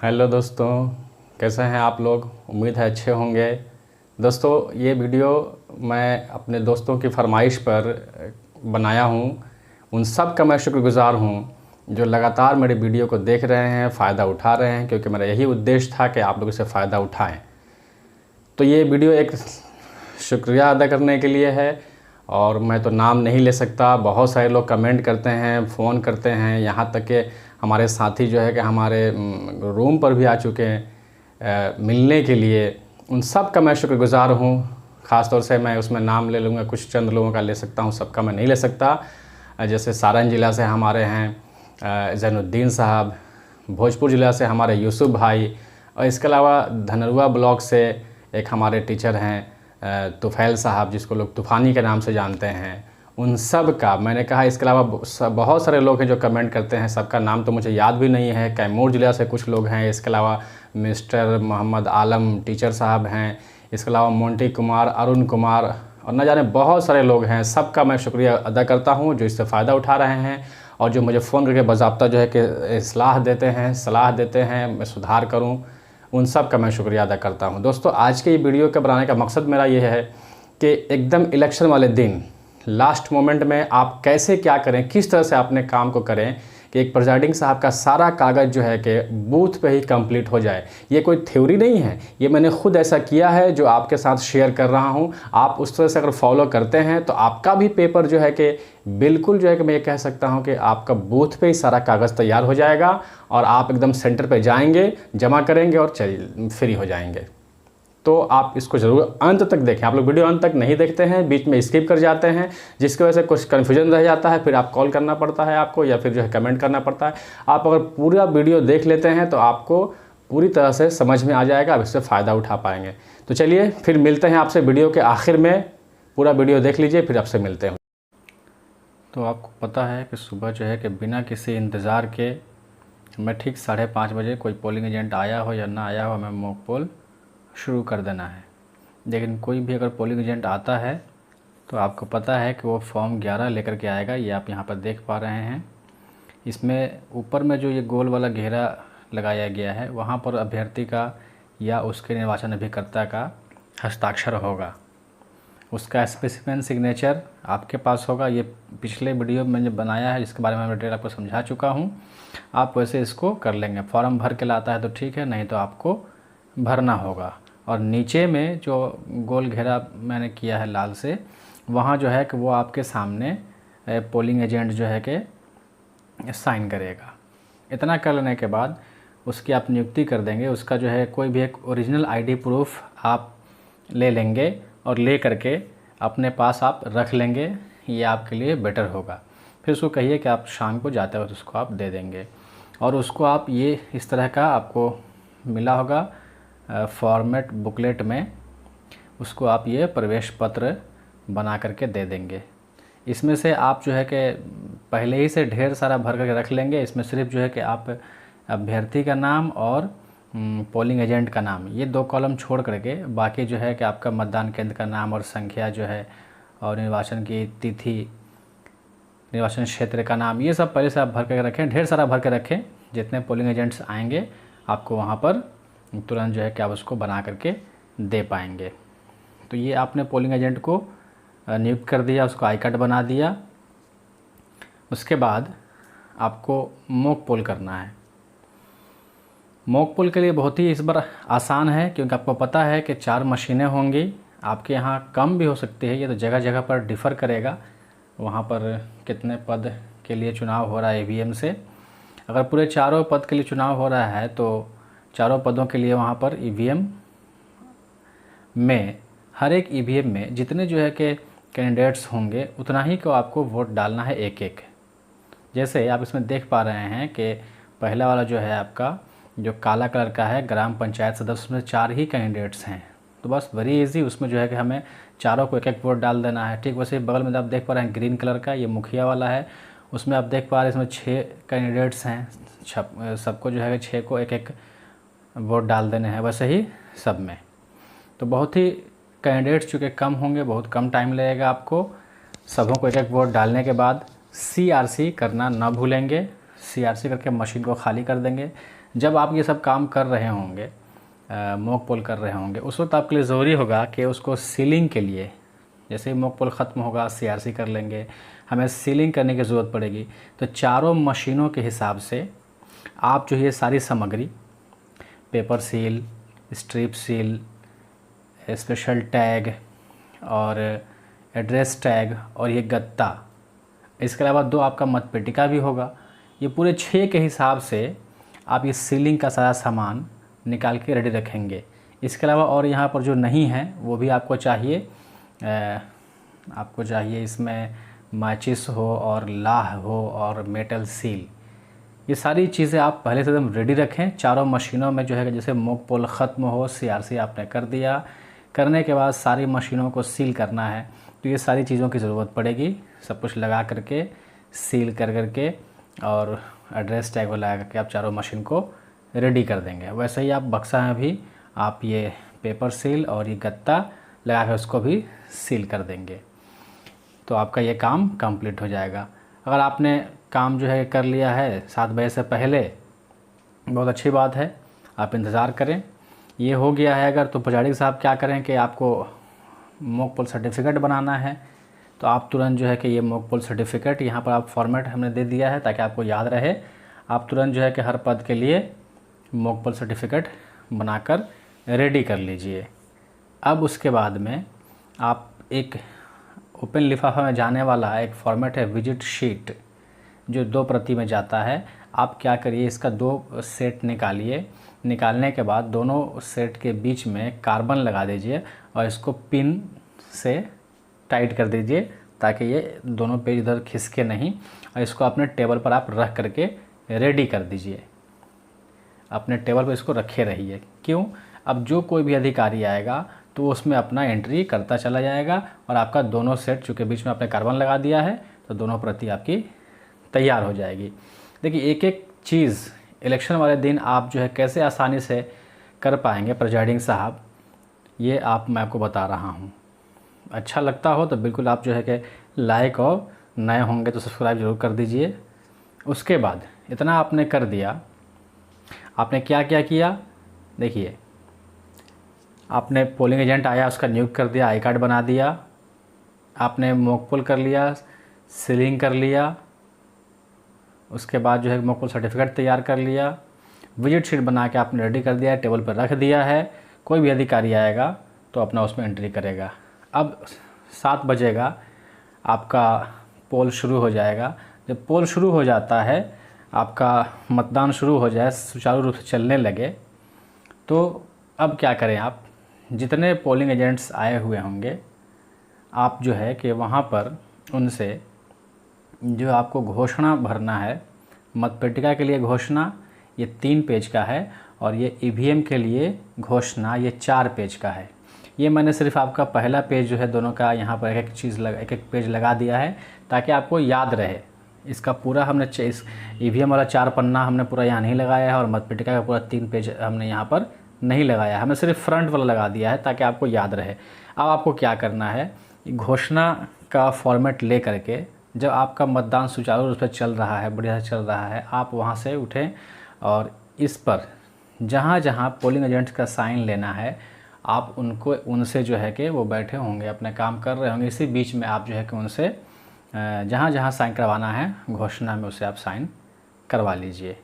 Hello दोस्तों, कैसे हैं आप लोग। उम्मीद है अच्छे होंगे। दोस्तों, ये वीडियो मैं अपने दोस्तों की फरमाइश पर बनाया हूँ। उन सब का मैं शुक्रगुज़ार हूँ जो लगातार मेरे वीडियो को देख रहे हैं, फ़ायदा उठा रहे हैं, क्योंकि मेरा यही उद्देश्य था कि आप लोग इससे फ़ायदा उठाएं। तो ये वीडियो एक शुक्रिया अदा करने के लिए है, और मैं तो नाम नहीं ले सकता। बहुत सारे लोग कमेंट करते हैं, फ़ोन करते हैं, यहाँ तक कि हमारे साथी जो है कि हमारे रूम पर भी आ चुके हैं मिलने के लिए। उन सब का मैं शुक्रगुज़ार हूँ। ख़ास तौर से मैं उसमें नाम ले लूँगा, कुछ चंद लोगों का ले सकता हूँ, सबका मैं नहीं ले सकता। जैसे सारण ज़िला से हमारे हैं ज़ैनुद्दीन साहब, भोजपुर ज़िला से हमारे यूसुफ भाई, और इसके अलावा धनरुआ ब्लॉक से एक हमारे टीचर हैं तुफ़ैल साहब, जिसको लोग तूफ़ानी के नाम से जानते हैं। उन सब का मैंने कहा। इसके अलावा बहुत सारे लोग हैं जो कमेंट करते हैं, सबका नाम तो मुझे याद भी नहीं है। कैमूर ज़िला से कुछ लोग हैं। इसके अलावा मिस्टर मोहम्मद आलम टीचर साहब हैं। इसके अलावा मोंटी कुमार, अरुण कुमार, और न जाने बहुत सारे लोग हैं। सबका मैं शुक्रिया अदा करता हूँ जो इससे फ़ायदा उठा रहे हैं, और जो मुझे फ़ोन करके बाज़ाब्ता जो है कि सलाह देते हैं मैं सुधार करूँ। उन सब का मैं शुक्रिया अदा करता हूँ। दोस्तों, आज के ये वीडियो के बनाने का मकसद मेरा ये है कि एकदम इलेक्शन वाले दिन लास्ट मोमेंट में आप कैसे क्या करें, किस तरह से अपने काम को करें कि एक प्रिजाइडिंग साहब का सारा कागज़ जो है कि बूथ पे ही कंप्लीट हो जाए। ये कोई थ्योरी नहीं है, ये मैंने खुद ऐसा किया है जो आपके साथ शेयर कर रहा हूँ। आप उस तरह से अगर फॉलो करते हैं तो आपका भी पेपर जो है कि बिल्कुल जो है कि मैं ये कह सकता हूँ कि आपका बूथ पे ही सारा कागज़ तैयार हो जाएगा, और आप एकदम सेंटर पे जाएंगे, जमा करेंगे और फ्री हो जाएंगे। तो आप इसको ज़रूर अंत तक देखें। आप लोग वीडियो अंत तक नहीं देखते हैं, बीच में स्किप कर जाते हैं, जिसकी वजह से कुछ कन्फ्यूजन रह जाता है। फिर आप कॉल करना पड़ता है आपको, या फिर जो है कमेंट करना पड़ता है। आप अगर पूरा वीडियो देख लेते हैं तो आपको पूरी तरह से समझ में आ जाएगा, आप इससे फ़ायदा उठा पाएंगे। तो चलिए फिर मिलते हैं आपसे वीडियो के आखिर में। पूरा वीडियो देख लीजिए, फिर आपसे मिलते हैं। तो आपको पता है कि सुबह जो है कि बिना किसी इंतज़ार के मैं ठीक 5:30 बजे, कोई पोलिंग एजेंट आया हो या ना आया हो, हमें मॉक पोल शुरू कर देना है। लेकिन कोई भी अगर पोलिंग एजेंट आता है तो आपको पता है कि वो फॉर्म 11 लेकर के आएगा। ये आप यहाँ पर देख पा रहे हैं। इसमें ऊपर में जो ये गोल वाला घेरा लगाया गया है, वहाँ पर अभ्यर्थी का या उसके निर्वाचन अभिकर्ता का हस्ताक्षर होगा। उसका स्पेसिफिक सिग्नेचर आपके पास होगा। ये पिछले वीडियो में मैंने बनाया है, जिसके बारे में मैं डिटेल आपको समझा चुका हूँ। आप वैसे इसको कर लेंगे। फॉर्म भर के लाता है तो ठीक है, नहीं तो आपको भरना होगा। और नीचे में जो गोल घेरा मैंने किया है लाल से, वहाँ जो है कि वो आपके सामने पोलिंग एजेंट जो है कि साइन करेगा। इतना कर लेने के बाद उसकी आप नियुक्ति कर देंगे। उसका जो है कोई भी एक ओरिजिनल आईडी प्रूफ आप ले लेंगे, और ले करके अपने पास आप रख लेंगे। ये आपके लिए बेटर होगा। फिर उसको कहिए कि आप शाम को जाते हो तो उसको आप दे देंगे। और उसको आप ये इस तरह का आपको मिला होगा फॉर्मेट बुकलेट में, उसको आप ये प्रवेश पत्र बना करके दे देंगे। इसमें से आप जो है कि पहले ही से ढेर सारा भर करके रख लेंगे। इसमें सिर्फ जो है कि आप अभ्यर्थी का नाम और पोलिंग एजेंट का नाम, ये 2 कॉलम छोड़ करके बाकी जो है कि आपका मतदान केंद्र का नाम और संख्या जो है, और निर्वाचन की तिथि, निर्वाचन क्षेत्र का नाम, ये सब पहले से आप भर करके रखें। ढेर सारा भर के रखें। जितने पोलिंग एजेंट्स आएंगे आपको वहाँ पर तुरंत जो है कि आप उसको बना करके दे पाएंगे। तो ये आपने पोलिंग एजेंट को नियुक्त कर दिया, उसको आई कार्ड बना दिया। उसके बाद आपको मॉक पोल करना है। मॉक पोल के लिए बहुत ही इस बार आसान है, क्योंकि आपको पता है कि 4 मशीनें होंगी। आपके यहाँ कम भी हो सकती है, ये तो जगह जगह पर डिफ़र करेगा, वहाँ पर कितने पद के लिए चुनाव हो रहा है ईवीएम से। अगर पूरे 4 पद के लिए चुनाव हो रहा है तो 4 पदों के लिए वहाँ पर ईवीएम में, हर एक ईवीएम में जितने जो है कि कैंडिडेट्स होंगे उतना ही को आपको वोट डालना है, एक एक। जैसे आप इसमें देख पा रहे हैं कि पहला वाला जो है आपका जो काला कलर का है, ग्राम पंचायत सदस्य, उसमें 4 ही कैंडिडेट्स हैं। तो बस वेरी इजी, उसमें जो है कि हमें चारों को एक एक वोट डाल देना है। ठीक वैसे बगल में आप देख पा रहे हैं ग्रीन कलर का, ये मुखिया वाला है, उसमें आप देख पा रहे हैं इसमें 6 कैंडिडेट्स हैं। सबको जो है 6 को एक एक वोट डाल देने हैं, वैसे ही सब में। तो बहुत ही कैंडिडेट्स चूँकि कम होंगे, बहुत कम टाइम लगेगा आपको। सबों को एक एक वोट डालने के बाद CRC करना ना भूलेंगे। CRC करके मशीन को खाली कर देंगे। जब आप ये सब काम कर रहे होंगे, मॉक पोल कर रहे होंगे, उस वक्त आपके लिए ज़रूरी होगा कि उसको सीलिंग के लिए, जैसे ही मॉक पोल ख़त्म होगा CRC कर लेंगे, हमें सीलिंग करने की ज़रूरत पड़ेगी। तो चारों मशीनों के हिसाब से आप जो ये सारी सामग्री, paper seal, strip seal, special tag और एड्रेस टैग और ये गत्ता, इसके अलावा 2 आपका मतपेटिका भी होगा। ये पूरे 6 के हिसाब से आप ये सीलिंग का सारा सामान निकाल के रेडी रखेंगे। इसके अलावा और यहाँ पर जो नहीं है वो भी आपको चाहिए। आपको चाहिए इसमें माचिस हो और लाह हो और मेटल सील। ये सारी चीज़ें आप पहले से एकदम रेडी रखें। चारों मशीनों में जो है, जैसे मॉक पोल ख़त्म हो, CRC आपने कर दिया, करने के बाद सारी मशीनों को सील करना है, तो ये सारी चीज़ों की ज़रूरत पड़ेगी। सब कुछ लगा करके, सील कर करके और एड्रेस टैग को लगा करके आप चारों मशीन को रेडी कर देंगे। वैसे ही आप बक्सा में भी आप ये पेपर सील और ये गत्ता लगा कर उसको भी सील कर देंगे, तो आपका ये काम कंप्लीट हो जाएगा। अगर आपने काम जो है कर लिया है 7 बजे से पहले, बहुत अच्छी बात है, आप इंतज़ार करें। ये हो गया है अगर, तो पुजारी साहब क्या करें कि आपको मॉक पोल सर्टिफिकेट बनाना है, तो आप तुरंत जो है कि ये मॉक पोल सर्टिफिकेट यहाँ पर आप फॉर्मेट हमने दे दिया है ताकि आपको याद रहे। आप तुरंत जो है कि हर पद के लिए मॉक पोल सर्टिफिकेट बनाकर रेडी कर लीजिए। अब उसके बाद में आप एक ओपन लिफाफा में जाने वाला एक फॉर्मेट है विजिट शीट, जो 2 प्रति में जाता है। आप क्या करिए, इसका 2 सेट निकालिए। निकालने के बाद दोनों सेट के बीच में कार्बन लगा दीजिए और इसको पिन से टाइट कर दीजिए ताकि ये दोनों पेज इधर खिसके नहीं, और इसको अपने टेबल पर आप रख करके रेडी कर दीजिए। अपने टेबल पर इसको रखे रहिए। क्यों? अब जो कोई भी अधिकारी आएगा तो वो उसमें अपना एंट्री करता चला जाएगा और आपका दोनों सेट, चूँकि बीच में आपने कार्बन लगा दिया है, तो दोनों प्रति आपकी तैयार हो जाएगी। देखिए, एक एक चीज़ इलेक्शन वाले दिन आप जो है कैसे आसानी से कर पाएंगे प्रिजाइडिंग साहब, ये मैं आपको बता रहा हूँ। अच्छा लगता हो तो बिल्कुल आप जो है कि लाइक और नए होंगे तो सब्सक्राइब ज़रूर कर दीजिए। उसके बाद इतना आपने कर दिया, आपने क्या क्या किया, देखिए, आपने पोलिंग एजेंट आया, उसका नियुक्त कर दिया, आई कार्ड बना दिया, आपने मॉक पोल कर लिया, सीलिंग कर लिया, उसके बाद जो है मॉक पोल सर्टिफिकेट तैयार कर लिया, विजिट शीट बना के आपने रेडी कर दिया है, टेबल पर रख दिया है। कोई भी अधिकारी आएगा तो अपना उसमें एंट्री करेगा। अब 7 बजेगा, आपका पोल शुरू हो जाएगा। जब पोल शुरू हो जाता है, आपका मतदान शुरू हो जाए, सुचारू रूप से चलने लगे, तो अब क्या करें, आप जितने पोलिंग एजेंट्स आए हुए होंगे, आप जो है कि वहाँ पर उनसे जो आपको घोषणा भरना है, मतपेटिका के लिए घोषणा ये 3 पेज का है और ये EVM के लिए घोषणा ये 4 पेज का है। ये मैंने सिर्फ आपका पहला पेज जो है दोनों का यहाँ पर एक एक पेज लगा दिया है ताकि आपको याद रहे। इसका पूरा हमने इस EVM वाला 4 पन्ना हमने पूरा यहाँ नहीं लगाया है और मतपेटिका का पूरा 3 पेज हमने यहाँ पर नहीं लगाया है, हमने सिर्फ फ्रंट वाला लगा दिया है ताकि आपको याद रहे। अब आपको क्या करना है, घोषणा का फॉर्मेट ले करके जब आपका मतदान सुचारू रूप से चल रहा है, बढ़िया से चल रहा है, आप वहाँ से उठें और इस पर जहाँ जहाँ पोलिंग एजेंट्स का साइन लेना है, आप उनसे जो है कि वो बैठे होंगे, अपने काम कर रहे होंगे, इसी बीच में आप जो है कि उनसे जहाँ जहाँ साइन करवाना है घोषणा में उसे आप साइन करवा लीजिए।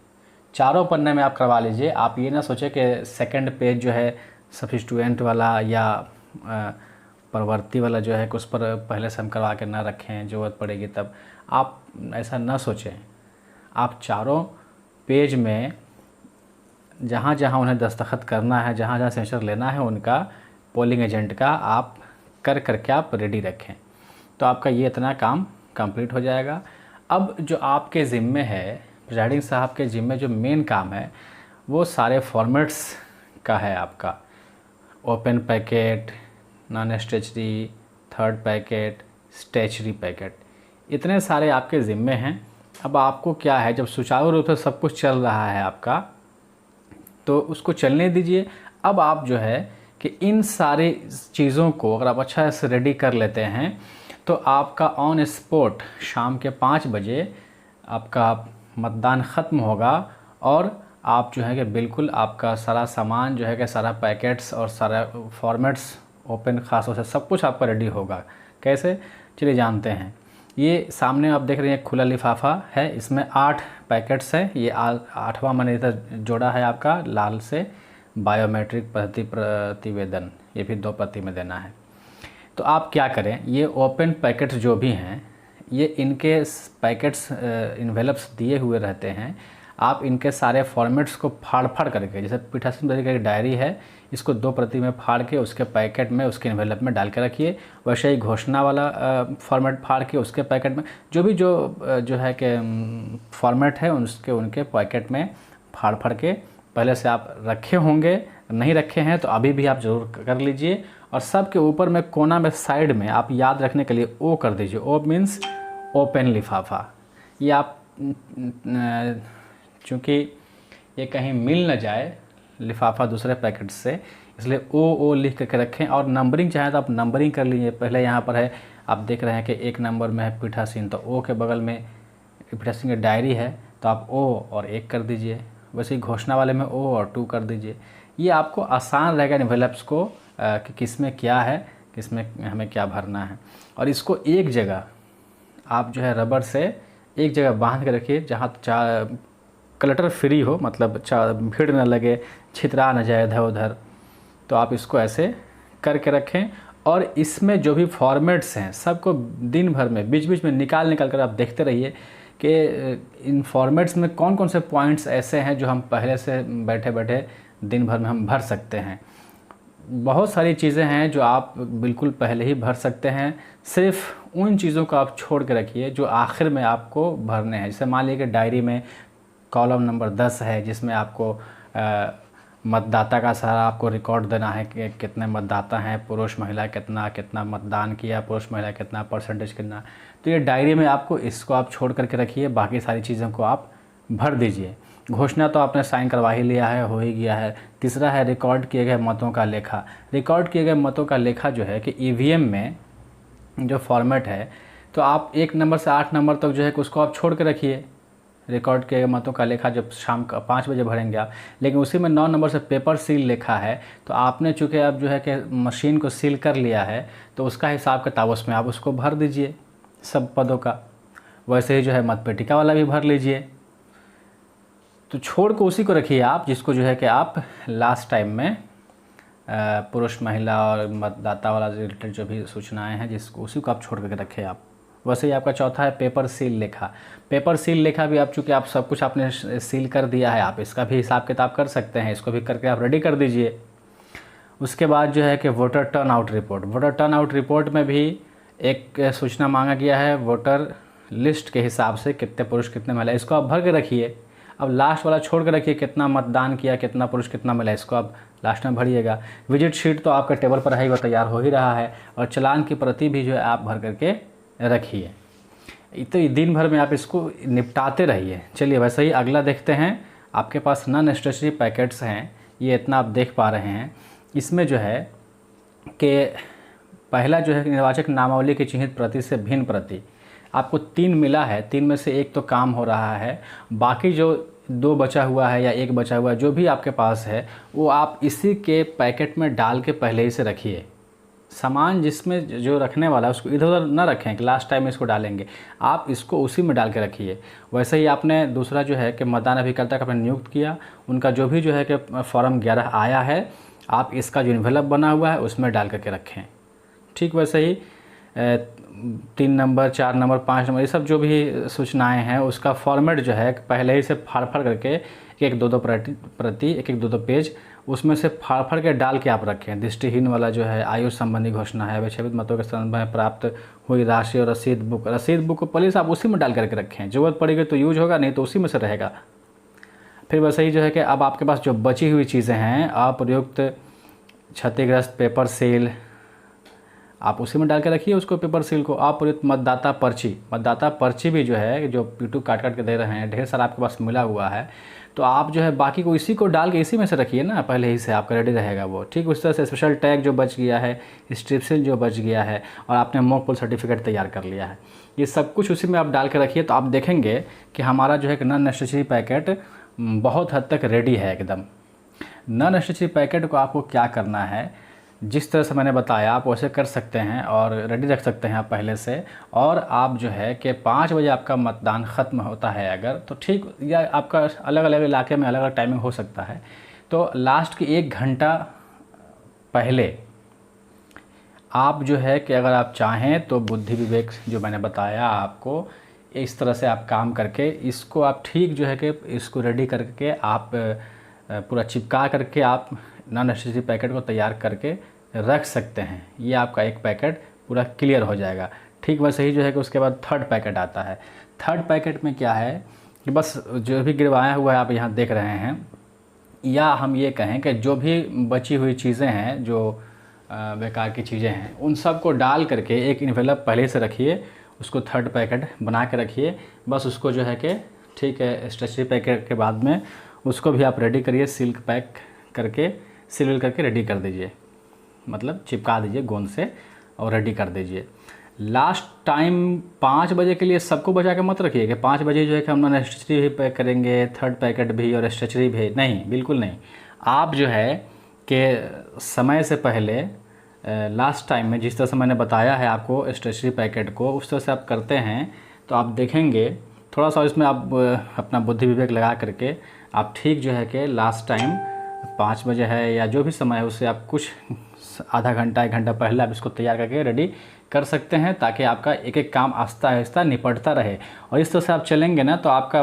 4 पन्ने में आप करवा लीजिए। आप ये ना सोचें कि सेकंड पेज जो है सब्स्टिट्यूएंट वाला या प्रवर्ती वाला जो है कि उस पर पहले से हम करवा के ना रखें, ज़रूरत पड़ेगी तब। आप ऐसा ना सोचें। आप 4 पेज में जहाँ जहाँ उन्हें दस्तखत करना है, जहाँ जहाँ सिग्नेचर लेना है उनका, पोलिंग एजेंट का, आप कर करके आप रेडी रखें, तो आपका ये इतना काम कंप्लीट हो जाएगा। अब जो आपके ज़िम्मे है, प्रिजाइडिंग साहब के ज़िम्मे जो मेन काम है वो सारे फॉर्मेट्स का है आपका। Open packet, non statutory, third packet, statutory packet, इतने सारे आपके ज़िम्मे हैं। अब आपको क्या है, जब सुचारू रूप से सब कुछ चल रहा है आपका, तो उसको चलने दीजिए। अब आप जो है कि इन सारी चीज़ों को अगर आप अच्छा से रेडी कर लेते हैं तो आपका ऑन स्पॉट शाम के 5 बजे आपका मतदान ख़त्म होगा और आप जो है कि बिल्कुल आपका सारा सामान जो है कि सारा पैकेट्स और सारा फॉर्मेट्स ओपन खासों से सब कुछ आपका रेडी होगा। कैसे, चलिए जानते हैं। ये सामने आप देख रहे हैं खुला लिफाफा है, इसमें 8 पैकेट्स है। ये 8वां मैंने इधर जोड़ा है आपका लाल से, बायोमेट्रिक प्रतिवेदन, ये भी 2 प्रति में देना है। तो आप क्या करें, ये ओपन पैकेट्स जो भी हैं, ये इनके पैकेट्स इन्वेलप्स दिए हुए रहते हैं। आप इनके सारे फॉर्मेट्स को फाड़ करके, जैसे पीठासीन तरीके की डायरी है, इसको 2 प्रति में फाड़ के उसके पैकेट में, उसके इन्वेलप में डाल के रखिए। वैसे ही घोषणा वाला फॉर्मेट फाड़ के उसके पैकेट में, जो भी जो है कि फॉर्मेट है उनके पैकेट में फाड़ के पहले से आप रखे होंगे। नहीं रखे हैं तो अभी भी आप ज़रूर कर लीजिए। और सबके ऊपर में कोना में साइड में आप याद रखने के लिए ओ कर दीजिए। ओ मीन्स ओपन लिफाफा। ये आप चूँकि ये कहीं मिल न जाए लिफाफा दूसरे पैकेट से, इसलिए ओ लिख करके रखें। और नंबरिंग चाहे तो आप नंबरिंग कर लीजिए। पहले यहाँ पर है, आप देख रहे हैं कि 1 नंबर में है पीठासीन, तो ओ के बगल में पीठासीन की डायरी है, तो आप ओ और 1 कर दीजिए। वैसे ही घोषणा वाले में ओ और 2 कर दीजिए। ये आपको आसान रहेगा एनवेलप्स को कि किस में क्या है, किस में हमें क्या भरना है। और इसको एक जगह आप जो है रबर से एक जगह बांध के रखिए, जहाँ क्लटर फ्री हो, मतलब भीड़ न लगे, छितरा न जाए इधर उधर। तो आप इसको ऐसे करके रखें। और इसमें जो भी फॉर्मेट्स हैं सबको दिन भर में बीच बीच में निकाल कर आप देखते रहिए कि इन फॉर्मेट्स में कौन कौन से पॉइंट्स ऐसे हैं जो हम पहले से बैठे बैठे दिन भर में हम भर सकते हैं। बहुत सारी चीज़ें हैं जो आप बिल्कुल पहले ही भर सकते हैं। सिर्फ उन चीज़ों को आप छोड़ के रखिए जो आखिर में आपको भरने हैं। जैसे मान लीजिए कि डायरी में कॉलम नंबर 10 है, जिसमें आपको मतदाता का सारा आपको रिकॉर्ड देना है कि कितने मतदाता हैं, पुरुष महिला कितना मतदान किया, पुरुष महिला कितना, परसेंटेज कितना। तो ये डायरी में आपको इसको आप छोड़ करके रखिए, बाकी सारी चीज़ों को आप भर दीजिए। घोषणा तो आपने साइन करवा ही लिया है, हो ही गया है। तीसरा है रिकॉर्ड किए गए मतों का लेखा। रिकॉर्ड किए गए मतों का लेखा जो है कि ईवीएम में जो फॉर्मेट है, तो आप 1 नंबर से 8 नंबर तक जो है कि उसको आप छोड़ के रखिए। रिकॉर्ड किए गए मतों का लेखा जब शाम का 5 बजे भरेंगे आप, लेकिन उसी में 9 नंबर से पेपर सील लिखा है, तो आपने चूँकि अब जो है कि मशीन को सील कर लिया है, तो उसका हिसाब किताब उसमें आप उसको भर दीजिए सब पदों का। वैसे ही जो है मतपेटिका वाला भी भर लीजिए। तो छोड़ को उसी को रखिए आप, जिसको जो है कि आप लास्ट टाइम में पुरुष महिला और मतदाता वाला रिलेटेड जो भी सूचनाएं हैं, जिसको उसी को आप छोड़ करके रखें आप। वैसे ही आपका चौथा है पेपर सील लेखा। पेपर सील लेखा भी आप चूँकि आप सब कुछ आपने सील कर दिया है, आप इसका भी हिसाब किताब कर सकते हैं। इसको भी करके आप रेडी कर दीजिए। उसके बाद जो है कि voter turn out report. Voter turn out report में भी एक सूचना मांगा गया है वोटर लिस्ट के हिसाब से, कितने पुरुष कितने महिला, इसको आप भर के रखिए। अब लास्ट वाला छोड़ के रखिए, कितना मतदान किया, कितना पुरुष कितना महिला, इसको आप लास्ट में भरिएगा। विजिट शीट तो आपका टेबल पर है, वो तैयार हो ही रहा है। और चालान की प्रति भी जो है आप भर करके रखिए। तो दिन भर में आप इसको निपटाते रहिए। चलिए वैसे ही अगला देखते हैं। आपके पास नॉन स्टेशनरी पैकेट्स हैं, ये इतना आप देख पा रहे हैं। इसमें जो है कि पहला जो है निर्वाचक नामावली की चिन्हित प्रति से भिन्न प्रति, आपको 3 मिला है। 3 में से 1 तो काम हो रहा है, बाकी जो 2 बचा हुआ है या 1 बचा हुआ है, जो भी आपके पास है, वो आप इसी के पैकेट में डाल के पहले ही से रखिए। सामान जिसमें जो रखने वाला है उसको इधर उधर ना रखें कि लास्ट टाइम इसको डालेंगे, आप इसको उसी में डाल के रखिए। वैसे ही आपने दूसरा जो है कि मतदान अभिकर्ता का आपने नियुक्त किया, उनका जो भी जो है कि फॉर्म 11 आया है, आप इसका जो इन्वेलप बना हुआ है उसमें डाल करके रखें। ठीक वैसे ही 3 नंबर, 4 नंबर, 5 नंबर, ये सब जो भी सूचनाएं हैं उसका फॉर्मेट जो है पहले ही से फाड़ करके 1-2 प्रति 1-2 पेज उसमें से फाड़ के डाल के आप रखें। दृष्टिहीन वाला जो है आयु संबंधी घोषणा है, विक्षेपित मतों के संदर्भ में प्राप्त हुई राशि और रसीद बुक को पुलिस आप उसी में डाल करके रखें। ज़रूरत पड़ेगी तो यूज होगा, नहीं तो उसी में से रहेगा। फिर वैसे ही जो है कि अब आपके पास जो बची हुई चीज़ें हैं, अप्रयुक्त क्षतिग्रस्त पेपर सील, आप उसी में डाल के रखिए उसको, पेपर सील को। अप्रयुक्त मतदाता पर्ची भी जो है जो पीटू काट के दे रहे हैं, ढेर सारा आपके पास मिला हुआ है, तो आप जो है बाकी को इसी को डाल के इसी में से रखिए ना, पहले ही से आपका रेडी रहेगा वो। ठीक उस तरह से स्पेशल टैग जो बच गया है, स्ट्रिप्सिल जो बच गया है, और आपने मॉक पोल सर्टिफिकेट तैयार कर लिया है, ये सब कुछ उसी में आप डाल के रखिए। तो आप देखेंगे कि हमारा जो है कि नॉन नेसेसरी पैकेट बहुत हद तक रेडी है एकदम। नॉन स्टिची पैकेट को आपको क्या करना है, जिस तरह से मैंने बताया आप वैसे कर सकते हैं और रेडी रख सकते हैं आप पहले से। और आप जो है कि 5 बजे आपका मतदान ख़त्म होता है अगर, तो ठीक, या आपका अलग अलग इलाके में अलग अलग टाइमिंग हो सकता है, तो लास्ट की 1 घंटा पहले आप जो है कि अगर आप चाहें तो बुद्धि विवेक जो मैंने बताया आपको, इस तरह से आप काम करके इसको आप ठीक जो है कि इसको रेडी करके आप पूरा चिपका करके आप नॉन स्टिची पैकेट को तैयार करके रख सकते हैं। ये आपका एक पैकेट पूरा क्लियर हो जाएगा। ठीक वैसे ही जो है कि उसके बाद थर्ड पैकेट आता है। थर्ड पैकेट में क्या है कि बस जो भी गिरवाया हुआ है आप यहाँ देख रहे हैं, या हम ये कहें कि जो भी बची हुई चीज़ें हैं, जो बेकार की चीज़ें हैं, उन सब को डाल करके एक इन्वेलप पहले से रखिए, उसको थर्ड पैकेट बना के रखिए। बस उसको जो है कि ठीक है स्ट्रेचरी पैकेट के बाद में उसको भी आप रेडी करिए, सिल्क पैक करके सील करके रेडी कर दीजिए, मतलब चिपका दीजिए गोंद से और रेडी कर दीजिए। लास्ट टाइम 5 बजे के लिए सबको बचा के मत रखिए कि 5 बजे जो है कि हम नॉन स्टिची भी पैक करेंगे, थर्ड पैकेट भी और स्ट्रेचरी भी, नहीं, बिल्कुल नहीं। आप जो है कि समय से पहले लास्ट टाइम में जिस तरह से मैंने बताया है आपको स्ट्रेचरी पैकेट को, उस तरह से आप करते हैं तो आप देखेंगे थोड़ा सा इसमें आप अपना बुद्धि विवेक लगा करके आप ठीक जो है कि लास्ट टाइम 5 बजे है या जो भी समय है उससे आप कुछ आधा घंटा 1 घंटा पहले आप इसको तैयार करके रेडी कर सकते हैं, ताकि आपका एक एक काम आहिस्ता आहिस्ता निपटता रहे। और इस तरह से आप चलेंगे ना तो आपका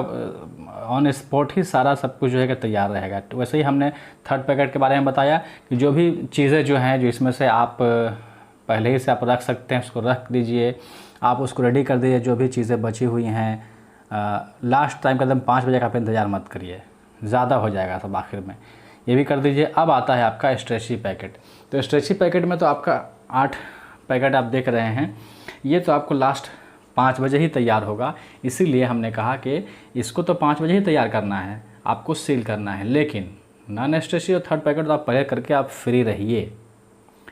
ऑन स्पॉट ही सारा सब कुछ जो है कि तैयार रहेगा। तो वैसे ही हमने थर्ड पैकेट के बारे में बताया कि जो भी चीज़ें जो हैं जो इसमें से आप पहले ही से आप रख सकते हैं उसको रख दीजिए, आप उसको रेडी कर दीजिए। जो भी चीज़ें बची हुई हैं लास्ट टाइम कदम 5 बजे का आप इंतज़ार मत करिए, ज़्यादा हो जाएगा सब आखिर में, ये भी कर दीजिए। अब आता है आपका स्ट्रेचरी पैकेट। तो स्ट्रेचरी पैकेट में तो आपका 8 पैकेट आप देख रहे हैं, ये तो आपको लास्ट 5 बजे ही तैयार होगा। इसीलिए हमने कहा कि इसको तो 5 बजे ही तैयार करना है, आपको सील करना है। लेकिन नॉन स्ट्रेचरी और थर्ड पैकेट तो आप पहले करके आप फ्री रहिए।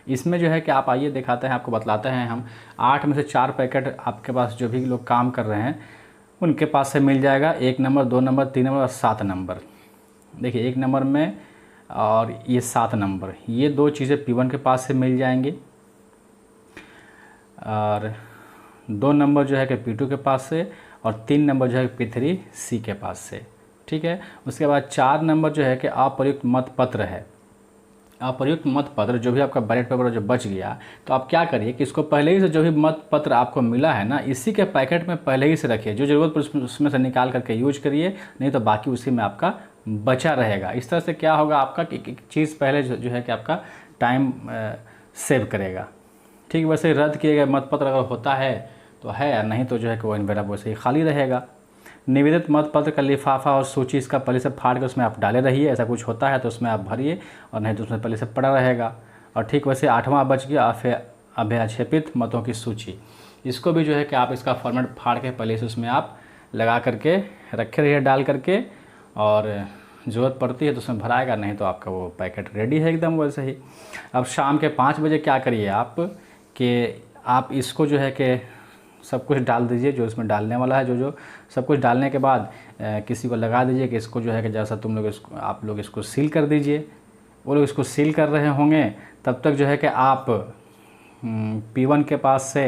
इसमें जो है कि आप आइए दिखाते हैं, आपको बतलाते हैं हम। 8 में से 4 पैकेट आपके पास जो भी लोग काम कर रहे हैं उनके पास से मिल जाएगा। 1 नंबर, 2 नंबर, 3 नंबर और 7 नंबर। देखिए 1 नंबर में और ये 7 नंबर, ये 2 चीज़ें P1 के पास से मिल जाएंगी, और 2 नंबर जो है कि P2 के पास से, और 3 नंबर जो है P3C के पास से। ठीक है। उसके बाद 4 नंबर जो है कि अप्रयुक्त मत पत्र है। अप्रयुक्त मत पत्र जो भी आपका बैलेट पेपर जो बच गया, तो आप क्या करिए कि इसको पहले ही से जो भी मत पत्र आपको मिला है ना, इसी के पैकेट में पहले ही से रखिए। जो ज़रूरत उसमें से निकाल करके यूज करिए, नहीं तो बाकी उसी में आपका बचा रहेगा। इस तरह से क्या होगा आपका कि एक चीज़ पहले जो है कि आपका टाइम सेव करेगा। ठीक वैसे रद्द किए गए मतपत्र अगर होता है तो है, या नहीं तो जो है कि वो इन्वेलप वैसे ही खाली रहेगा। निवेदित मतपत्र का लिफाफा और सूची इसका पहले से फाड़ कर उसमें आप डाले रहिए। ऐसा कुछ होता है तो उसमें आप भरिए, और नहीं तो उसमें पहले से पड़ा रहेगा। और ठीक वैसे 8वां बच गया अभ्याक्षेपित मतों की सूची, इसको भी जो है कि आप इसका फॉर्मेट फाड़ के पहले से उसमें आप लगा करके रखे रहिए डाल करके, और ज़रूरत पड़ती है तो उसमें भराएगा, नहीं तो आपका वो पैकेट रेडी है एकदम वैसे ही। अब शाम के 5 बजे क्या करिए आप कि आप इसको जो है कि सब कुछ डाल दीजिए जो इसमें डालने वाला है। जो सब कुछ डालने के बाद किसी को लगा दीजिए कि इसको जो है कि जैसा तुम लोग इसको आप लोग इसको सील कर दीजिए। वो लोग इसको सील कर रहे होंगे, तब तक जो है कि आप P1 के पास से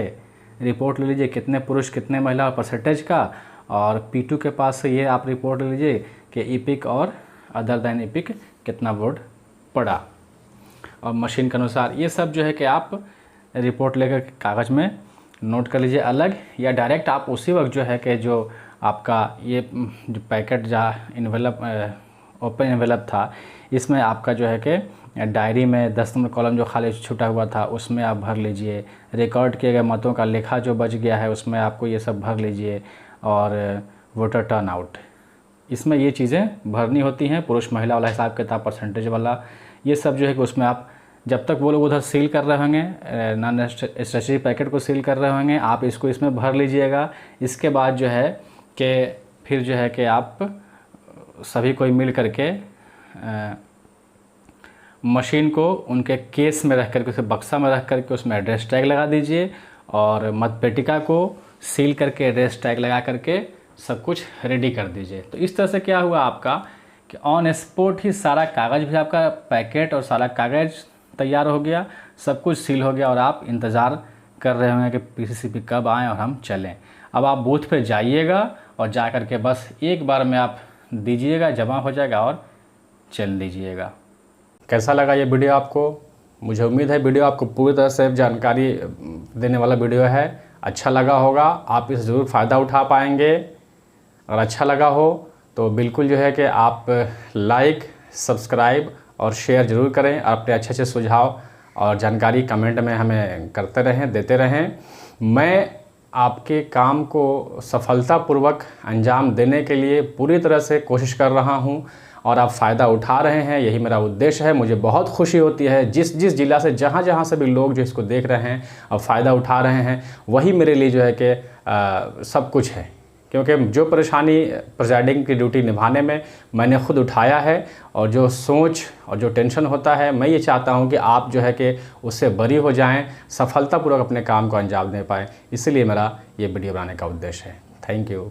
रिपोर्ट ले लीजिए कितने पुरुष कितने महिला परसेंटेज का, और P2 के पास से ये आप रिपोर्ट ले लीजिए कि ईपिक और अदर दैन ईपिक कितना वोट पड़ा, और मशीन के अनुसार ये सब जो है कि आप रिपोर्ट लेकर कागज़ में नोट कर लीजिए अलग, या डायरेक्ट आप उसी वक्त जो है कि जो आपका ये जो पैकेट जहाँ इन्वेलप ओपन इन्वेलप था, इसमें आपका जो है कि डायरी में 10 नंबर कॉलम जो खाली छूटा हुआ था उसमें आप भर लीजिए। रिकॉर्ड किए गए मतों का लेखा जो बच गया है उसमें आपको ये सब भर लीजिए, और वोटर टर्न आउट, इसमें ये चीज़ें भरनी होती हैं। पुरुष महिला वाला हिसाब किताब परसेंटेज वाला ये सब जो है कि उसमें आप जब तक वो लोग उधर सील कर रहे होंगे, नॉन स्ट्रेचरी पैकेट को सील कर रहे होंगे, आप इसको इसमें भर लीजिएगा। इसके बाद जो है कि फिर जो है कि आप सभी कोई मिल करके मशीन को उनके केस में रख करके, उसे बक्सा में रख करके उसमें एड्रेस टैग लगा दीजिए, और मतपेटिका को सील करके एड्रेस टैग लगा करके सब कुछ रेडी कर दीजिए। तो इस तरह से क्या हुआ आपका कि ऑन स्पॉट ही सारा कागज़ भी आपका पैकेट और सारा कागज़ तैयार हो गया, सब कुछ सील हो गया और आप इंतज़ार कर रहे होंगे कि पीसीसीपी कब आएँ और हम चलें। अब आप बूथ पे जाइएगा और जा कर के बस एक बार में आप दीजिएगा, जमा हो जाएगा और चल दीजिएगा। कैसा लगा ये वीडियो आपको? मुझे उम्मीद है वीडियो आपको पूरी तरह से जानकारी देने वाला वीडियो है। अच्छा लगा होगा, आप इससे ज़रूर फ़ायदा उठा पाएंगे। अगर अच्छा लगा हो तो बिल्कुल जो है कि आप लाइक, सब्सक्राइब और शेयर ज़रूर करें। अपने अच्छे अच्छे सुझाव और जानकारी कमेंट में हमें करते रहें, देते रहें। मैं आपके काम को सफलतापूर्वक अंजाम देने के लिए पूरी तरह से कोशिश कर रहा हूं और आप फ़ायदा उठा रहे हैं, यही मेरा उद्देश्य है। मुझे बहुत खुशी होती है जिस जिस ज़िला से जहां से भी लोग जो इसको देख रहे हैं और फ़ायदा उठा रहे हैं, वही मेरे लिए जो है कि सब कुछ है। क्योंकि जो परेशानी प्रेजाइडिंग की ड्यूटी निभाने में मैंने खुद उठाया है और जो सोच और जो टेंशन होता है, मैं ये चाहता हूं कि आप जो है कि उससे बरी हो जाएं, सफलतापूर्वक अपने काम को अंजाम दे पाएँ। इसलिए मेरा ये वीडियो बनाने का उद्देश्य है। Thank you.